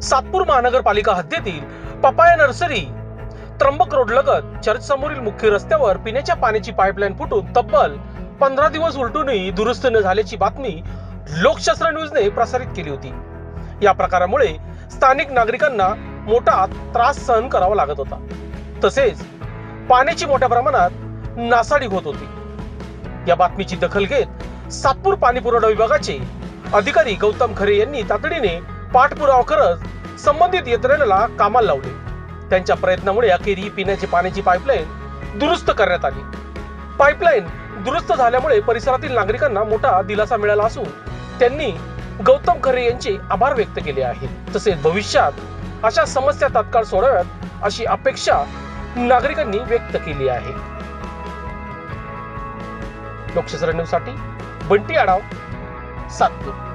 सातपूर महानगरपालिका हद्दीतील papaya nursery Trimbak road लगत चर्च समोरील मुख्य रस्त्यावर पिण्याच्या पाण्याची पाईपलाईन फुटून तब्बल 15 दिवस उलटूनही दुरुस्त न झाल्याची बातमी लोकशास्त्र न्यूजने प्रसारित केली होती। या प्रकारामुळे स्थानिक नागरिकांना मोठा त्रास सहन करावा लागत होता, तसेच पाण्याची मोठ्या प्रमाणात नासाडी होत होती। या बातमीची दखल घेत सातपूर पाणी पुरवठा विभागाचे अधिकारी गौतम खरे यांनी तातडीने पाठपुरावा करत संबंधित यंत्रणेला कामाला लावले। त्यांच्या प्रयत्नामुळे अखेरी पिण्याची पाण्याची पाईपलाईन दुरुस्त करण्यात आली। पाईपलाईन दुरुस्त झाल्यामुळे परिसरातील नागरिकांना मोठा दिलासा मिळाला असून त्यांनी गौतम खरे यांचे आभार व्यक्त केले आहेत। तसेच भविष्यात अशा समस्या तात्काळ सोडवाव्यात अशी अपेक्षा नागरिकांनी व्यक्त केली आहे। लोकशास्त्र न्यूज साठी बंटी आढाव, सातपूर।